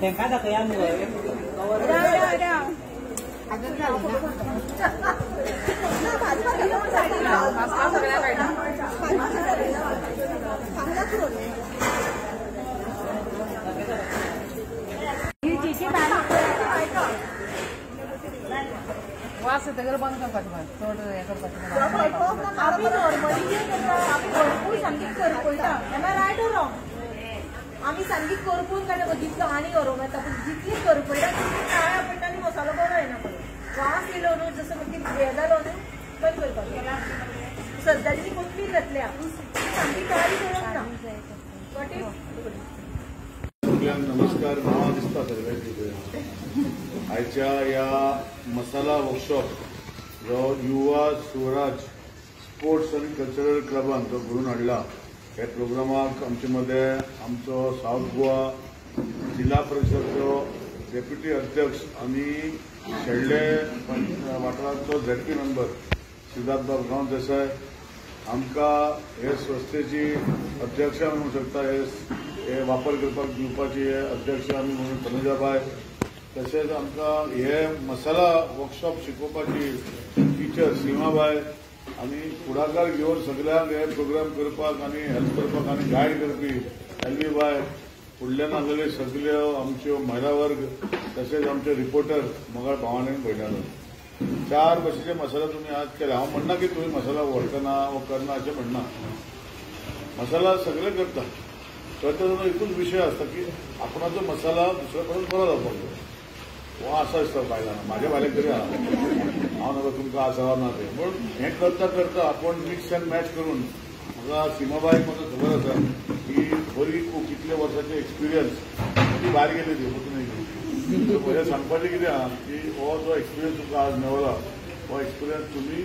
Tengah ada kayak anu ya? Ada. Ada सगळं बंद करतात थोडं हे करतात आम्ही नॉर्मली आम्ही भरपूर संगीत करू पळटा एम आय रायट और रॉंग आम्ही संगीत करपून काय जितलं आनी करूंक येता पूण जितली करू पळटा तितली काळ्या पडटाली मसालो बरो येना पळय वास येयलो न्हू जसो मागीर हे जालो न्हू कट करपाक सद्याची कोथमीर घातल्या संगीत काळी करूंक ना नमस्कार नाव दिसता सगळ्यांची आयच्या या मसाला वर्कशॉप जो युवा स्वराज स्पोर्ट्स आणि कल्चरल क्लबान जो घडून हाडला हे प्रोग्रामाक आमचे मध्ये आमचो साउथ गोवा जिल्हा परिषदचो डेप्युटी अध्यक्ष आणि शेळडे वाठाराचो झेडपी मेंबर सिद्धार्थ बाबगांव देसाय आमकां हे संस्थेची अध्यक्ष म्हणू शकता हे वापर करपाक दिवपाची हे अध्यक्ष आमी म्हणून तनुजाबाई तशेंच आमकां हे मसाला वर्कशॉप शिकोवपाची टिचर सीमाबाई आनी फुडाकार घेवन सगळ्यांक हे प्रोग्राम करपाक आनी हेल्प करपाक आनी गायड करपी एलवीबाई फुडल्यान आसलेले सगळ्यो आमच्यो महिला वर्ग तशेंच आमचे रिपोर्टर मगाळ भावांनी पळयतालो 4 भशेचे मसाला तुमी आज केला हांव म्हणना की तुमी मसाला वळखना वो करना अशें म्हणना मसाला सगळे करता तेन्ना एकूच विशय आसता की आपणाचो मसाला दुसरे कडेन बरो जावपाक जाय हो असा दिसता बायलांना म्हाज्या बायलेक तरी आहा हांव नाका तुमकां आसा ना तें पूण हें करता करता आपण मिक्स एंड मॅच करून म्हाका सीमाबाईक म्हाका खबर आसा की बरी खूब कितले वर्सांचे एक्सपिरियन्स ती भायर गेली ती वचून येयली म्हजें सांगपाचें कितें आहा की हो जो एक्सपिरियन्स तुमकां आज मेळला हो एक्सपिरियन्स तुमी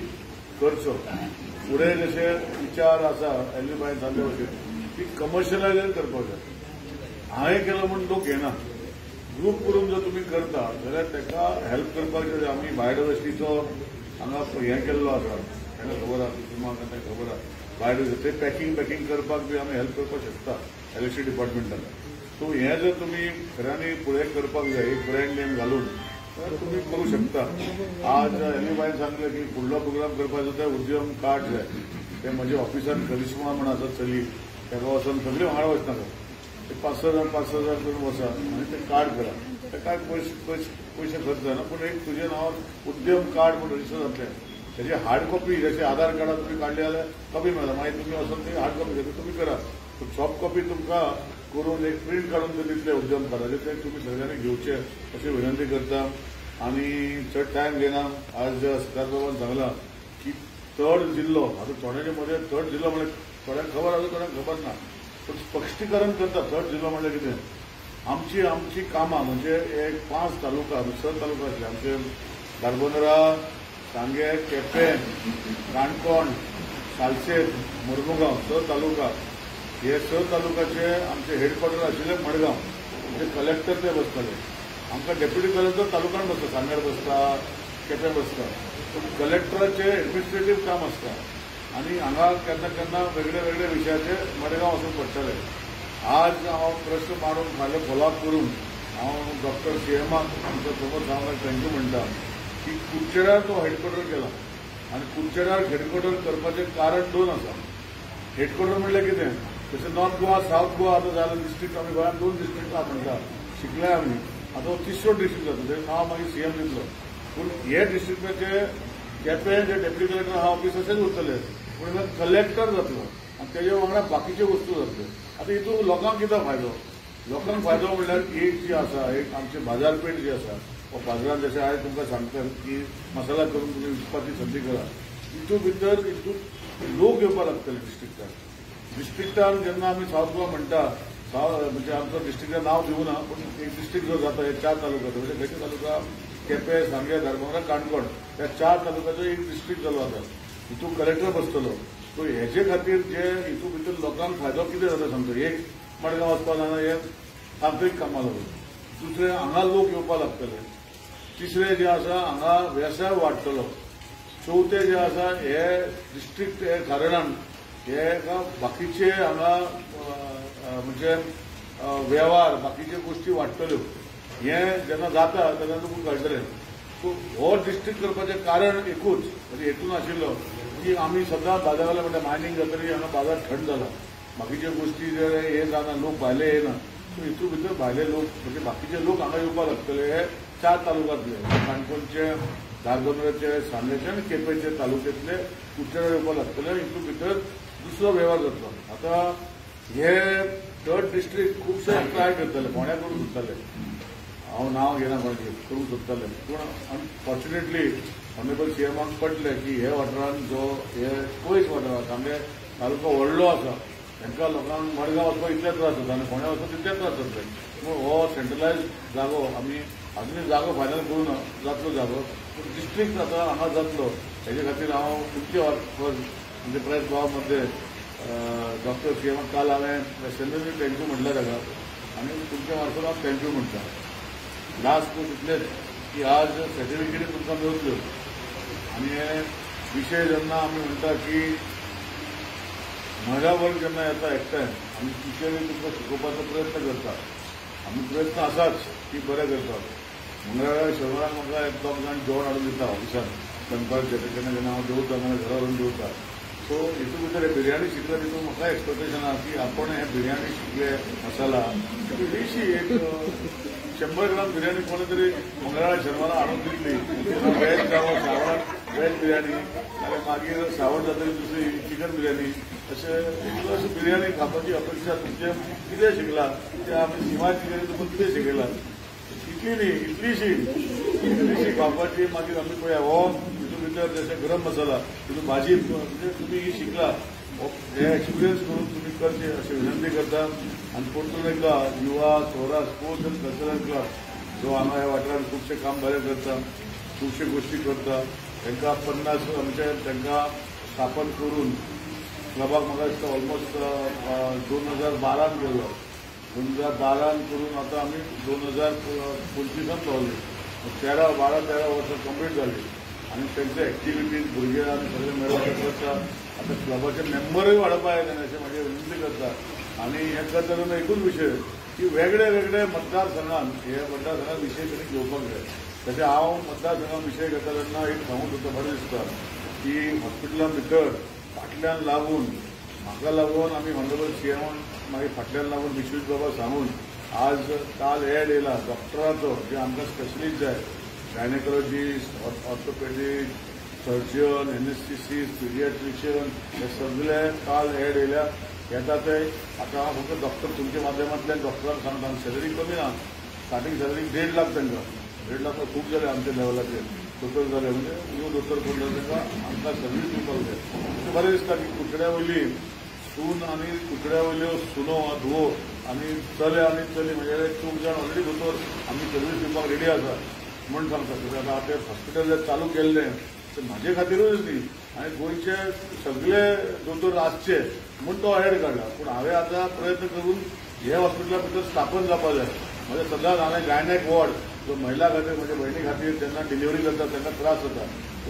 करचो फुडें जशे विचार आसा एलवीबाईन सांगले भशेन ती कमर्शियलायज करपाक जाय हांवें केलो म्हूण लोक घेना ग्रुप करून जर तुम्ही करता जाल्यार ताका हेल्प करपाक जाय आमी बायोडायवर्सिटीचो हांगा हें केल्लो आसा ताका खबर आसा तुमकां ताका खबर आसा बायोडायवर्सिटी ते पॅकिंग करपाक बी आमी हेल्प करपाक शकता इलेक्ट्रिसिटी डिपार्टमेंटान सो हें जर तुमी खऱ्यांनी फुडें करपाक जाय एक ब्रँड नेम घालून तर तुमी करूं शकता आज एलवीबाईन सांगलें की फुडलो प्रोग्राम करपाचो ते उद्यम कार्ड जाय ते म्हजे ऑफिसान करिश्मा म्हण आसा चली ताका वचून सगळ्यो वांगडा वचनाका 5,000 करून वचा आणि ते कार्ड करा ते काय पैसे खर्च जायना पूण एक तुजे नांवार उद्यम कार्ड म्हणून रजिस्टर जातलें तेजी हार्ड कॉपी जशें आधार कार्डार तुमी काडली जाल्यार कॉपी मेळटा मागीर तुमी वचून ती हार्ड कॉपी घेता तुमी करा पूण सॉफ्ट कॉपी तुमकां करून एक प्रिंट काडून ते दितले उद्यम कार्डाचे ते तुमी सगळ्यांनी घेवचे अशी विनंती करता आनी चड टायम घेना आज सिद्धार्थ बाबान सांगला की 3rd जिल्लो आतां थोड्यांचे मध्ये 3rd जिल्लो म्हणजे थोड्यांक खबर आसा थोड्यांक खबर ना पण स्पश्टीकरण करता 3rd जिल्लो म्हणजे कितें आमची कामां म्हणजे एक 5 तालुका 6 तालुका आसले आमचे धारबंदरा सांगे केपें काणकोण सालसेत मुर्मुगांव 6 तालुका हे 6 तालुकाचे आमचे हेडक्वॉर्टर आशिल्ले मडगांव म्हणजे कलेक्टर ते बसताले आमकां डेप्युटी कलेक्टर तालुक्यान बसता सांगेर बसता केपें बसता पूण कलेक्टराचें एडमिनिस्ट्रेटीव काम आसता आनी हांगा केन्ना केन्ना वेगळे वेगळे विशयाचे मडगांव वचून पडटले आज हांव प्रश्न मारून फाल्यां फॉलोअप करून हांव डॉक्टर सीएमाक आमचो प्रमोद सावंताक थँक्यू म्हणटा की कुडचड्यार तो हेडक्वॉर्टर केला आनी कुडचड्यार हेडक्वॉर्टर करपाचें कारण 2 आसा हेडक्वॉर्टर म्हणल्यार कितें जशें नॉर्थ गोवा सावथ गोवा आतां जालें डिस्ट्रिक्ट आमी गोंयांत 2 डिस्ट्रिक्ट आहा म्हणटा शिकल्या आमी आतां 3रो डिस्ट्रिक्ट जाता तें नांव मागीर सीएम दितलो पूण हे डिस्ट्रिक्टाचे केपें जे डेप्युटी कलेक्टर आहा ऑफिस अशेंच उरतले पूण कलेक्टर जातलो आनी तेजे वांगडा बाकीचे वस्तू जातल्यो आतां हितून लोकांक कितें फायदो लोकांक फायदो म्हणल्यार एक जी आसा एक आमची बाजारपेठ जी आसा वा बाजारांत जशें हांवें तुमकां सांगता की मसाला करून तुमी विकपाची संदी करा हितून भितर लोक येवपाक लागतले डिस्ट्रिक्टान जेन्ना आमी सावथ गोवा म्हणटा म्हणजे आमचो डिस्ट्रिक्टाचें नांव दिवना पूण एक डिस्ट्रिक्ट जो जाता हे 4 तालुका म्हणजे खंयचे तालुका केपें सांगे धारबांदरा काणकोण ह्या 4 तालुक्याचो एक डिस्ट्रिक्ट जालो आतां हितून कलेक्टर बसतलो सो हेजे खातीर जे हितून भितर लोकांक फायदो कितें जाता सांगता एक मडगांव वचपाक जायना हे तांत्रीक कामां लागून दुसरें हांगा लोक येवपाक लागतले तिसरे जे आसा हांगा वेवसाय वाडटलो. चौथे जे आसा हे डिस्ट्रिक्ट हे कारणान हे बाकीचे हांगा म्हणजे वेव्हार बाकीचे गोष्टी वाडटल्यो. हे जेन्ना जाता तेन्ना तुमकां कळटलें. हो डिस्ट्रिक्ट करपाचें कारण एकूच म्हणजे हेतून आशिल्लो की आमी सदां बाजाराला म्हणजे मायनिंग जातकीर हांगा बाजार थंड जाला. बाकीचे गोष्टी जे हे जाना लोक भायले येना. सो हितून भितर भायले लोक म्हणजे बाकीचे लोक हांगा येवपाक लागतले. हे 4 तालुक्यांतले काणकोणचे, धारबांदोड्याचे, सांगेचे आनी केपेंचे तालुक्यांतले कुडचड्यार येवपाक लागतले. हितून भितर दुसरो वेव्हार जातलो. आतां हे 3rd डिस्ट्रिक्ट खुबशे ट्राय करतले, फोंड्या करून सोदताले. हांव नांव घेना कोणाचें करून सोदताले. पूण अनफॉर्च्युनेटली ऑनरेबल सीएमाक पटलें की हे वाठारांत जो हे पयस वाठार सामके तालुको व्हडलो आसा तांकां लोकांक मडगांव वचपाक इतले त्रास जाता आनी फोंड्या वचपाक तितले त्रास जातले. पूण हो सेंट्रलायज जागो आमी अजूनय जागो फायनल करून जातलो जागो पूण डिस्ट्रिक्ट आतां हांगा जातलो. हेजे खातीर हांव तुमचे म्हणजे प्रेस भावामध्ये डॉक्टर सीएमाक काल हांवें पर्सनली थँक्यू म्हटलें ताका आनी तुमच्या मार्फत हांव थँक्यू म्हणटा. लास्ट इतलेंच की आज सर्टिफिकेटी तुमकां मेळटल्यो आनी हे विशय जेन्ना आमी म्हणटा की महिला वर्ग जेन्ना येता एकठांय आमी टिचरी तुमकां शिकोवपाचो प्रयत्न करता. आमी प्रयत्न आसाच की बरें करतात. मंगळारा शेनवाराक म्हाका 1-2 जाण जेवण हाडून दिता ऑफिसान दनपारचें. तेन्ना जेन्ना हांव जेवता नाजाल्यार घरा व्हरून जेवता. सो हितून भितर हे बिर्याणी शिकले तितून म्हाका एक्सपेक्टेशन आहा की आपण हे बिर्याणी शिकले मसाला इल्लीशी एक 100 ग्राम बिर्याणी कोणी तरी मंगळारा शेनवारा हाडून दितली. वेज जावं सावण वेज बिर्याणी नाजाल्यार मागीर सावण जातकीर दुसरी चिकन बिर्याणी अशें बिर्याणी खावपाची अपेक्षा तुमचे कितें शिकला ते आमी सिमाची बिर्याणी तुमकां कितें शिकयला इतली न्ही इतलीशी खावपाची. मागीर आमी पळया हो हितून भितर जशें गरम मसाला तितून भाजी म्हणजे तुमी ही शिकला हे एक्सपिरियन्स करून तुमी करचे अशी विनंती करता. आनी परतून एकदा युवा Swaraj sports end cultural club जो हांगा ह्या वाठारांत खुबशे काम बरें करता, खुबशे गोष्टी करता. तांकां 50 म्हणजे तांकां स्थापन करून क्लबाक म्हाका दिसता ऑलमोस्ट 2012 गेलो. 2012 करून आतां आमी 2025 पावले. 12-13 वर्सां कंप्लीट जाली आनी तेंचे एक्टिविटीज भुरगे आनी सगळे मेळून करता. आतां क्लबाचे मेंबरूय वाडोवपाक जाय अशें म्हाजी विनंती करता. आनी हेका धरून एकूच विशय की वेगळे वेगळे मतदारसंघान हे मतदारसंघात विशय तरी घेवपाक जाय. तशें हांव मतदारसंघात विशय घेता तेन्ना एक सांगूंक सुद्दां बरें दिसता की हॉस्पिटलां भितर फाटल्यान लागून म्हाका लागून आमी ऑनरेबल सीएमान मागीर फाटल्यान लागून विश्वीत बाबा सांगून आज काल एड येयला डॉक्टराचो जे आमकां स्पेशलिस्ट जाय gynaecologist orthopaedic surgeon anaesthetist paediatrician हे सगळे काल एड येयल्या. येता ते आतां हांव फक्त डॉक्टर तुमच्या माध्यमांतल्यान डॉक्टरांक सांगता सॅलरी कमी ना. स्टार्टींग सॅलरी 1.5 लाख तांकां 1.5 लाख खूब जाले आमच्या लेवलाचेर. दोतोर जाले म्हणजे न्यू दोतोर कोण जाले तांकां आमकां सर्वीस दिवपाक जाय. बरें दिसता की कुडचड्या वयली सून आनी कुडचड्या वयल्यो सुनो धुवो आनी चले आनी चली म्हणजे 2 जाण ऑलरेडी दोतोर आमी सर्वीस दिवपाक रेडी आसा म्हूण सांगता. आतां आपलें हॉस्पिटल जर चालू केल्लें तर म्हाजे खातीरूच न्ही आनी गोंयचे सगळे दोतोर आसचे म्हूण तो एड काडला. पूण हांवें आतां प्रयत्न करून हे हॉस्पिटला भितर स्थापन जावपाक जाय. म्हणजे सदांच हांवें गायनेक वॉर्ड जो महिला खातीर म्हणजे भयणी खातीर जेन्ना डिलिव्हरी जाता तेन्ना त्रास जाता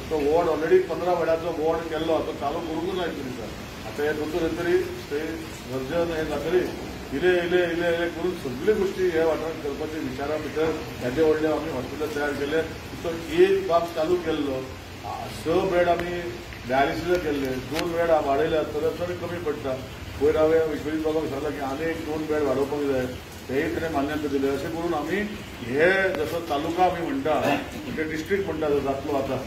तो वॉर्ड ऑलरेडी 15 बेडाचो वॉर्ड केल्लो तो चालू करूंकूच जाय दिसता. आतां हे दोतोर तरी थंय सर्जन हे जातरी इले इले इले इले करून सगळे गोष्टी ह्या वाठारांत करपाचे विचारा भितर येदे व्हडले आमी हॉस्पिटल तयार केले. तो एक बाब चालू केल्लो 6 बेड आमी डायलिसीस केल्ले 2 बेड वाडयल्या तर चड कमी पडटा. पयर हांवें विश्वजीत बाबाक सांगलां की आनी एक 2 बेड वाडोवपाक जाय तेय ताणें मान्यता दिली. अशें करून आमी हे जसो तालुका आमी म्हणटा म्हणजे डिस्ट्रिक्ट म्हणटा जो जातलो आतां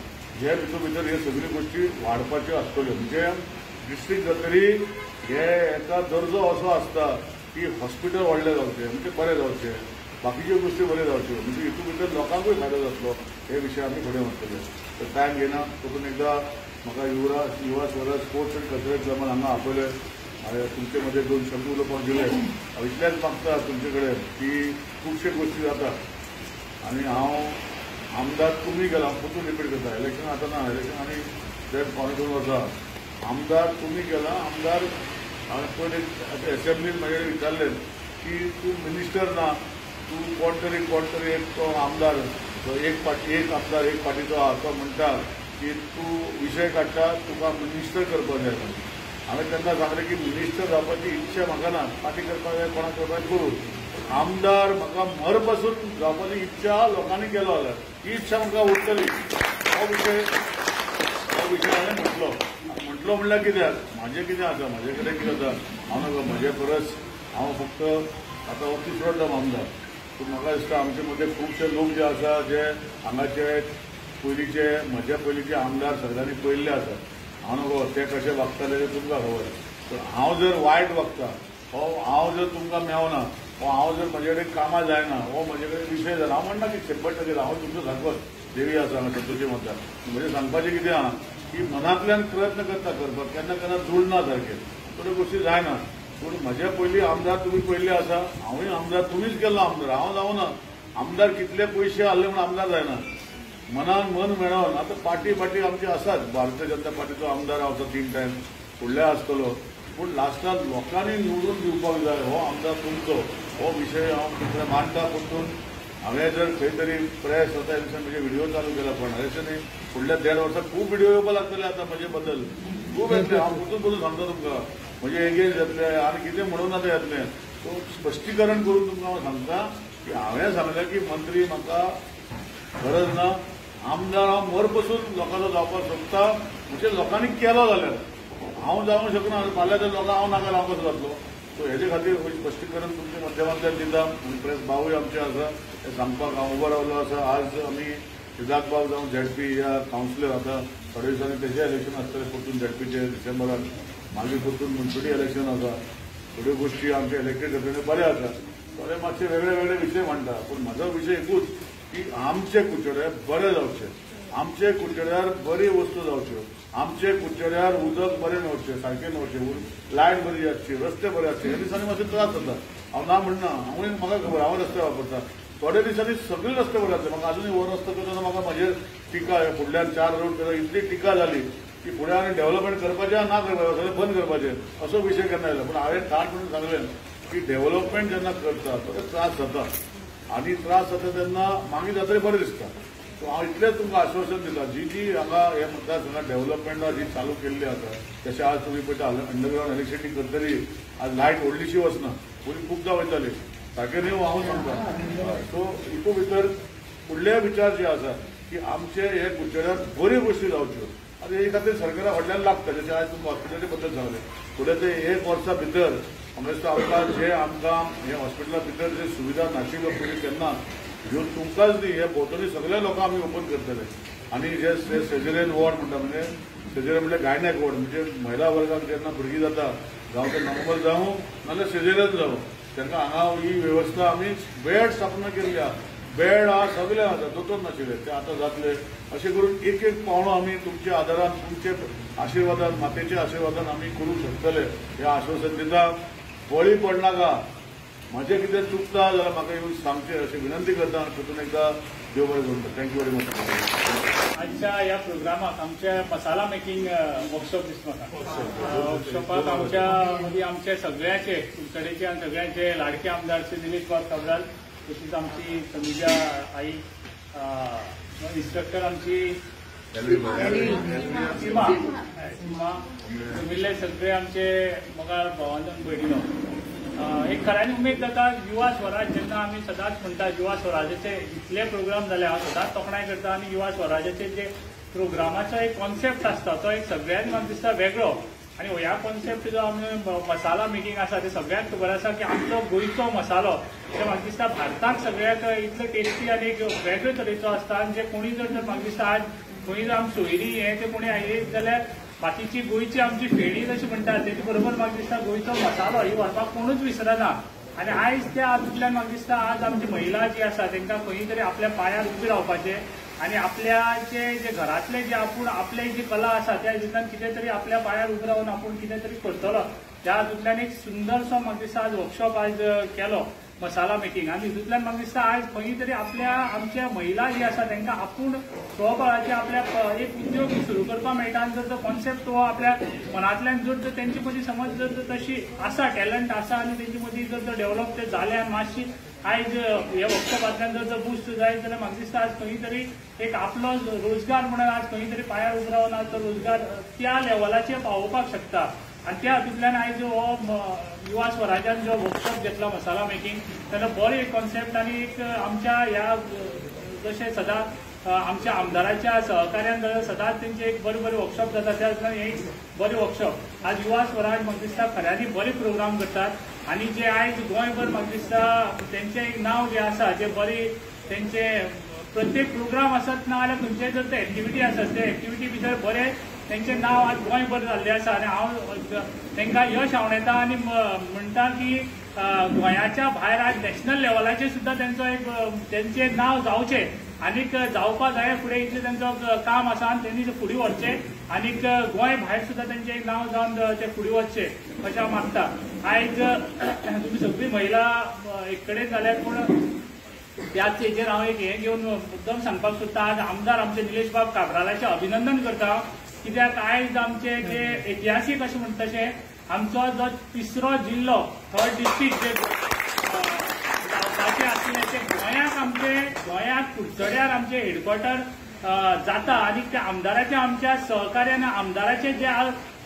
हे भितर हे सगळ्यो गोष्टी वाडपाच्यो आसतल्यो. म्हणजे डिस्ट्रिक्ट जातरी हे एका दर्जो असो आसता की हॉस्पिटल व्हडलें जावचें म्हणजे बरें जावचें बाकीच्यो गोष्टी बऱ्यो जावच्यो म्हणजे हितून भितर लोकांकूय फायदो जातलो हे विशय आमी फुडें व्हरतले. तर टायम घेना तातूंत एकदां म्हाका युवा स्वराज स्पोर्ट्स एंड कल्चरल क्लबान हांगा आपयलें तुमचे मध्ये 2 शब्द उलोवपाक दिले. हांव इतलेंच मागता तुमचे कडेन की खुबशे गोष्टी जाता आनी हांव आमदार तुमी गेला हांव परतून रिपीट करता. इलेक्शन आतां ना इलेक्शन आनी डेट फावण करून वता. आमदार तुमी गेला आमदार हांवें पयलीं एसेंब्लीन म्हाजे विचारलें की तूं मिनिस्टर ना तूं कोण तरी एक तो आमदार तो एक आमदार एक पार्टीचो असो म्हणटा की तूं विशय काडटा तुका मिनिस्टर करपाक जाय. हांवें तेन्ना सांगलें की मिनिस्टर जावपाची इच्छा म्हाका ना, पार्टी करपाक जाय कोणाक करपाक करूं. आमदार म्हाका मर पासून जावपाची इच्छा लोकांनी केलो जाल्यार ही इच्छा म्हाका उरतली. हो विशय हांवें म्हटलो म्हणल्यार कित्याक म्हाजें कितें आसा, म्हाजे कडेन कितें आसा, हांव नाका म्हजे परस हांव फक्त आतां हो 3रो टर्म आमदार. पूण म्हाका दिसता आमचे मदीं खुबशे लोक जे आसा जे हांगाचे पयलींचे म्हज्या पयलींचे आमदार सगळ्यांनी पयल्ले आसा. हांव नको ते कशे वागताले ते तुमकां खबर. पूण हांव जर वायट वागता, हो हांव जर तुमकां मेवना, हो हांव जर म्हजे कडेन कामां जायना, हो म्हजे कडेन विशय जायना, हांव म्हणना की 100% हांव तुमचो सारको देवी आसा संतोशी म्हणटा. म्हणजे सांगपाचें कितें आहा की मनांतल्यान प्रयत्न करपाक केन्ना केन्ना जुळना सारकें, थोड्यो गोश्टी जायना. पूण म्हज्या पयलीं आमदार तुमी पयल्ले आसा, हांवूय आमदार तुमीच केल्लो आमदार, हांव जावना. आमदार कितले पयशे आहले म्हूण आमदार जायना. मनान मन मेळोवन आतां पार्टी आमची आसात. भारतीय जनता पार्टीचो आमदार आसा 3 टायम फुडले आसतलो. पूण लास्टाक लोकांनी निवडून दिवपाक जाय हो आमदार तुमचो. हो विशय हांव तुमकां मांडटा. पूण हांवें जर खंय तरी प्रेस आतां म्हणजे व्हिडिओ चालू केला, पण अशें न्ही फुडल्या 1.5 वर्सां खूब व्हिडिओ येवपाक लागतले आतां म्हजे बद्दल खूब येतले. हांव परतून सांगता तुमकां म्हजे एगेन्स्ट येतले आनी कितें म्हणून आतां येतलें. सो स्पश्टीकरण करून तुमकां हांव सांगता की हांवें सांगलें की मंत्री म्हाका गरज ना. आमदार हांव मर पसून लोकांचो जावपाक सोदता. म्हणजे लोकांनी केलो जाल्यार हांव जावंक शकना. फाल्यां जर लोकांक हांव नाका हांव कसो जातलो. सो हेजे खातीर स्पश्टीकरण तुमच्या माध्यमांतल्यान दिता. प्रेस भावूय आमचे आसा ते सांगपाक हांव उबो रावलो आसा. आज आमी सिद्धार्थ बाब जावं ZP या कावन्सिलर आतां थोड्या दिसांनी तेजें इलेक्शन आसतलें परतून ZPचे डिसेंबरान. मागीर परतून म्युनिसिपल इलेक्शन आसा. थोड्यो गोश्टी आमचे इलेक्टेड जातले बरे आसा. थोडे मातशे वेगळे विशय मांडटा. पूण म्हजो विशय एकूच की आमचे कुचड्यार बरे जावचे, आमचे कुचड्यार बरी वस्तू जावच्यो, आमचे कुचड्यार उदक बरें मेळचें, सारकें मेळचें, लायट बरी आसची, रस्ते बरे आसचे. ह्या दिसांनी मातशे त्रास जाता. हांव ना म्हणना, हांवूय म्हाका खबर हांव रस्ते वापरता. थोड्या दिसांनी सगळे रस्ते बरे आसले. म्हाका अजूनय हो रस्तो करतना म्हाका म्हाजेर टिका फुडल्यान 4 रोड करता इतली टिका जाली की फुडें आनी डेव्हलपमेंट करपाचें ना करपाचें सगळें बंद करपाचें असो विशय केन्ना येयलो. पूण हांवें ठाण म्हणून सांगलें की डेव्हलपमेंट जेन्ना करता थोडे त्रास जाता आनी त्रास जाता तेन्ना मागीर जातलें बरें दिसता. सो हांव इतलेंच तुमकां आश्वासन दिता. जी हांगा हे मतदारसंघात डेव्हलपमेंटां जी चालू केल्ली आसा, जशें आज तुमी पळयता अंडरग्रावंड इलेक्ट्रिसिटी करतली आज लायट व्हडलीशी वचना, पयलीं खूबदां वयताली सारकें न्ही हांव सांगता. सो हितू भितर फुडले विचार जे आसा की आमचे हे कुचड्यार बऱ्यो गोश्टी जावच्यो. आतां हे खातीर सरकारा फाटल्यान लागता. जशें आज तुमकां हॉस्पिटलाचे बद्दल सांगलें फुडें ते 1 वर्सा भितर म्हाका दिसता आमकां जे आमकां हे हॉस्पिटला भितर जे सुविधा नाशिल्ल्यो पयलीं तेन्ना ह्यो तुमकांच न्ही हे भोंवतणी सगळे लोकांक आमी ओपन करतले. आनी जे सेजरियन वॉर्ड म्हणटा म्हणजे सेजरियन म्हणजे गायनॅक वॉर्ड म्हणजे महिला वर्गाक जेन्ना भुरगीं जाता जावं ते नॉर्मल जावं नाल्यार सेजरियन जावं तेन्ना हांगा ही वेवस्था आमी बेड स्थापना केल्ली आहा. बेड हा सगळे आसा, दोतोर नाशिल्ले ते आतां जातले. अशें करून एक पावणो आमी तुमच्या आदारान तुमचे आशिर्वादान मातेच्या आशिर्वादान आमी करूंक शकतले हें आश्वासन दिता. बळी पडनाका. म्हाजें कितें चुकता जाल्यार म्हाका येवन सांगचें अशी विनंती करता. आनी परतून एकदा देव बरें करूं. Thank you very much. आजच्या ह्या प्रोग्रामाक आमचे मसाला मेकिंग वर्कशॉप दिसता म्हाका. वर्कशॉपाक आमच्या मदीं आमचे सगळ्यांचे कुडचडेचे आनी सगळ्यांचे लाडके आमदार श्री दिलीप बाब काब्राल, तशीच आमची समिजा आई, इन्स्ट्रक्टर आमची सीमा, जमिल्ले सगळे आमचे म्हाका भावांजन भयणीनो. एक खऱ्यांनी उमेद जाता युवा स्वराज जेन्ना आमी सदांच म्हणटा युवा स्वराजाचे इतले प्रोग्राम जाले. हांव सदांच तोखणाय करता आनी युवा स्वराजाचे जे प्रोग्रामाचो एक कॉन्सेप्ट आसता तो एक सगळ्यांनी म्हाका दिसता वेगळो. आनी ह्या कॉन्सेप्ट जो आमी मसाला मेकिंग आसा ते सगळ्यांक खबर आसा की आमचो गोंयचो मसालो ते म्हाका दिसता भारताक सगळ्याक इतलो टेस्टी आनी एक वेगळे तरेचो आसता. आनी जे कोणी जर म्हाका दिसता आज खंय जर आमी सोयरी हे ते कोणी आयले जाल्यार बाकीची गोंयची आमची फेणी जशी म्हणटात तेजे बरोबर म्हाका दिसता गोंयचो मसालो ही व्हरपाक कोणूच विसरना. आनी आयज त्या हातूंतल्यान म्हाका दिसता आज आमची महिला जी आसा तांकां खंय तरी आपल्या पांयार उबी रावपाचें आनी आपल्याचे जे घरांतले जे आपूण आपले जी कला आसा त्या हितूंतल्यान कितें तरी आपल्या पांयार उबी रावन आपूण कितें तरी करतलो. त्या हातूंतल्यान एक सुंदरसो म्हाका दिसता आज वर्कशॉप आज केलो मसाला मेकिंग. आनी हितूंतल्यान म्हाका दिसता आज खंय तरी आमच्या महिला जी आसा तांकां आपूण स्वबळाचे आपल्या एक उद्योग सुरू करपाक मेळटा. आनी जर तो कॉन्सेप्ट हो आपल्या मनांतल्यान जर तेंचे मदीं समज जर तशी आसा टॅलंट आसा आनी तेंचे मदीं जर डेव्हलप ते जाले आनी मातशी आयज हे वर्कशॉपांतल्यान जर बुस्ट जायत जाल्यार म्हाका दिसता आज खंय तरी एक आपलो रोजगार म्हणून आज खंय तरी पांयार उबो रावन आज तो रोजगार त्या लेवलाचेर पावोवपाक शकता आनी त्या हातूंतल्यान आयज हो युवा स्वराज्यान जो वर्कशॉप घेतला मसाला मेकिंग तेन्ना बरो एक कॉन्सेप्ट आनी एक आमच्या ह्या जशें सदांच आमच्या आमदाराच्या सहकार्यान सदांच तेंचे एक बरे बरे वर्कशॉप जाता त्या हातूंतल्यान हे एक बरे वर्कशॉप आज युवा स्वराज म्हाका दिसता खऱ्यांनी बरे प्रोग्राम करतात आनी जे आयज गोंयभर म्हाका दिसता तेंचें एक नांव जें आसा जें बरी तेंचे प्रत्येक प्रोग्राम आसत ना जाल्यार खंयचे जर ते एक्टिविटी आसत ते एक्टिविटी भितर बरें तेंचें नांव आज गोंयभर जाल्लें आसा आनी हांव तेंकां यश आवडटा आनी म्हणटा की गोंयाच्या भायर आज नॅशनल लेवलाचेर सुद्दां तेंचो एक तेंचें नांव जावचें आनीक जावपाक जाय फुडें इतलें तेंचो काम आसा आनी तेणी तें फुडें व्हरचें आनीक गोंय भायर सुद्दां तेंचें एक नांव जावन तें फुडें वचचें अशें हांव मागता आयज तुमी सगळीं महिला एक कडेन जाल्यात पूण त्याच हेचेर हांव एक हें घेवन मुद्दम सांगपाक सोदता आज आमदार आमचे निलेश बाब काब्रालाचें अभिनंदन करता कित्याक आयज आमचे जे इतिहासीक अशें म्हणटा तशें आमचो जो तिसरो जिल्लो थर्ड डिस्ट्रिक्ट जे जावपाचें आसलें तें गोंयाक कुडचड्यार आमचे हेडक्वॉर्टर जाता आनी त्या आमदाराच्या आमच्या सहकार्यान आमदाराचें जे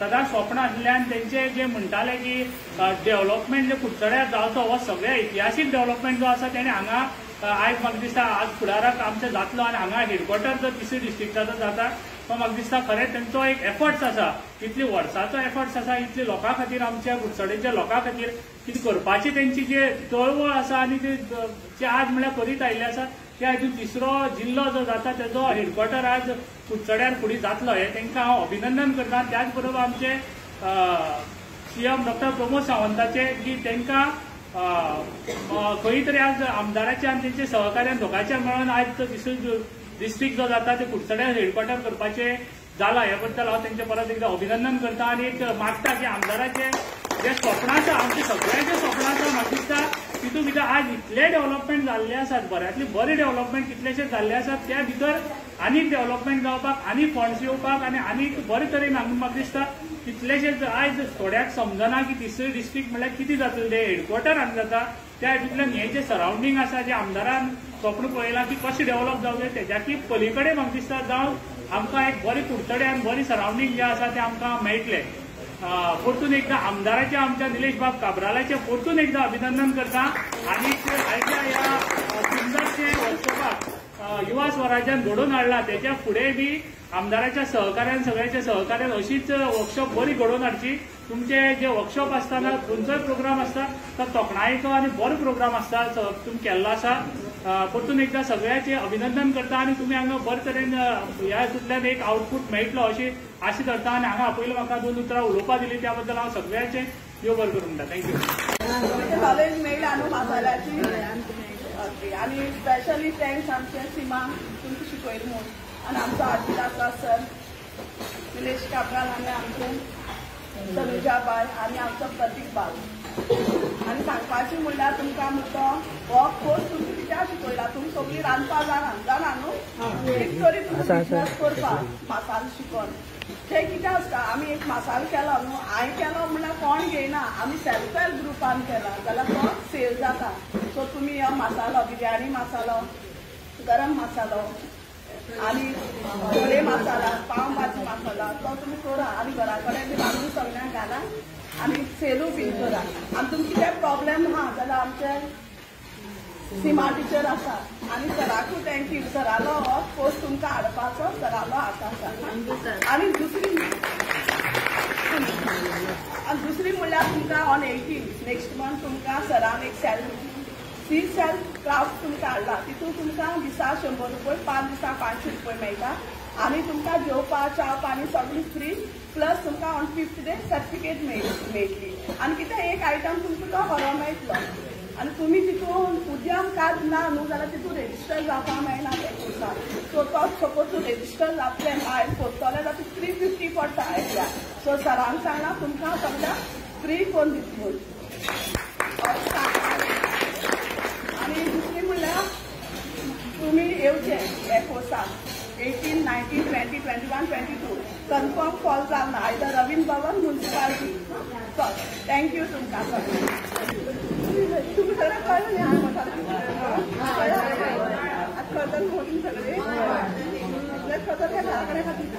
सदांच स्वप्न आसलें तेंचे जे म्हणटाले की डेव्हलपमेंट जे कुडचड्यार जावचो हो सगळ्या इतिहासीक डेव्हलपमेंट जो आसा तेणें हांगा आयज म्हाका दिसता आज फुडाराक आमचो जातलो आनी हांगा हेडक्वॉर्टर जो तिसरी डिस्ट्रिक्टाचो जाता तो म्हाका दिसता खरें तेंचो एक एफर्ट्स आसा इतली वर्साचो एफर्ट्स आसा इतली लोकां खातीर आमच्या कुडचडेच्या लोकां खातीर कितें करपाची तेंची जे चळवळ आसा आनी जे आज म्हळ्यार करीत आयिल्ले आसा त्या हातूंत तिसरो जिल्लो जो जाता तेजो हेडक्वॉर्टर आज कुडचड्यार फुडें जातलो हे तेंकां हांव अभिनंदन करता त्याच बरोबर आमचे सीएम डॉक्टर प्रमोद सावंताचे की तेंकां खंय तरी आज आमदाराचे आनी तेंचे सहकार्यान दोगांच्या मेळून आज तो तिसरो डिस्ट्रिक्ट जो जाता ते कुडचड्यार हेडक्वॉर्टर करपाचे जाला हे बद्दल हांव तेंचे परत एकदा अभिनंदन करता आनी एक मागता की आमदाराचे जे स्वप्न आसा आमचे सगळ्यांचे स्वप्न आसा म्हाका दिसता तितून भितर आज इतले डेव्हलपमेंट जाल्ले आसात बऱ्यांतली बरे डेव्हलपमेंट कितलेशेच जाल्ले आसात त्या भितर आनीक डेव्हलपमेंट जावपाक आनीक फंड्स येवपाक आनी आनीक बरे तरेन हांगा म्हाका दिसता कितलेशेच आयज थोड्याक समजना की तिसरी डिस्ट्रिक्ट म्हळ्यार कितें जातलें तें हेडक्वॉर्टर हांगा जाता त्या हातूंतल्यान हे जे सरावंडींग आसा जे आमदारान स्वप्न पळयलां की कशें डेव्हलप जावचें तेज्याकी पलीकडे म्हाका दिसता जावन आमकां एक बरें कुडचडे आनी बरी सरावंडींग जे आसा ते आमकां मेळटलें परतून एकदा आमदाराच्या आमच्या निलेश बाब काब्रालाचे परतून एकदा अभिनंदन करता आणि आयच्या ह्या सुंदरशे वर्कशॉपाक युवा स्वराज्यान घडोवन हाडला त्याच्या फुडें बी आमदाराच्या सहकार्यान सगळ्यांच्या सहकार्यान अशीच वर्कशॉप बरी घडोवन हाडची तुमचे जे वर्कशॉप आसतना खंयचोय प्रोग्राम आसता तो तोखणायेचो आनी बरो प्रोग्राम आसता तुमी केल्लो आसा परतून एकदा सगळ्यांचे अभिनंदन करता आनी तुमी हांगा बरे तरेन ह्या हितूंतल्यान एक आउटपूट मेळटलो अशी आशा करता आनी हांगा पयलीं म्हाका 2 उतरां उलोवपाक दिली त्या बद्दल हांव सगळ्यांचे देव बरें करूं म्हणटा थँक्यू नॉलेज मेळ्ळा न्हू मसाल्याची आनी स्पेशली थँक्स आमचे सिमा तुमकां शिकयलें म्हूण आनी आमचो आदिला सर निलेश काब्राल आनी आमचे तनुजा बाय आनी आमचो प्रतीक बाल आनी सांगपाचें म्हणल्यार तुमकां म्हणटा हो कोर्स तुमकां कित्याक शिकयला तुमी सगळीं रांदपाक जाणा न्हू एक तरी तुमकां बिजनस करपाक मसालो शिकोवन ते कितें आसता आमी एक मसालो केलो न्हू हांवें केलो म्हणल्यार कोण घेयना आमी सेल्फ हेल्प ग्रुपान केला जाल्यार तो सेल जाता सो तुमी हो मसालो बिरयानी मसालो गरम मसालो आनी छोले मसाला पाव भाजी मसाला तो तुमी करा आनी घरा कडेन बी रांदून सगळ्यांक घाला आनी सेलू बी करा आनी तुमकां कितें प्रॉब्लेम आहा जाल्यार आमचे सिमा टिचर आसा आनी सराकूय थँक्यू सरालो हो पोस्ट तुमकां हाडपाचो सरालो आकाश आनी दुसरी म्हणल्यार तुमकां ऑन 18 नेक्स्ट मंथ तुमकां सरान एक सेल्फ क्राफ्ट तुमकां हाडला तितून तुमकां दिसा 100 रुपया 5 दिसा 500 रुपया मेळटा आनी तुमकां जेवपाक च्या पाणी सगळी फ्री प्लस तुमकां ऑन 5th डे सर्टिफिकेट मेळटली आनी कितें एक आयटम तुमकां तो बरो मेळटलो आनी तुमी तितून उद्यम कार्ड ना न्हू जाल्यार तितून रेजिस्टर जावपाक मेळना ते कोर्सान सो तो सपोज तूं रेजिस्टर जातलें हांवें कोत्तोलें जाल्यार 350 पडटा आयडिया सो सरान सांगला तुमकां सगळ्यांक फ्री कोण दितलो आनी दुसरी म्हणल्यार तुमी येवचे हे कोर्साक 18, 19, 20, 21, 22 कन्फर्म कॉल जालना either Ravindra Bhavan municipality thank you तुमकां सगळ्यांक तुम्ही सगळं कळलं नाही हा मसाला करतात म्हणून सगळे आपल्याच करतात काय घराकडे खातील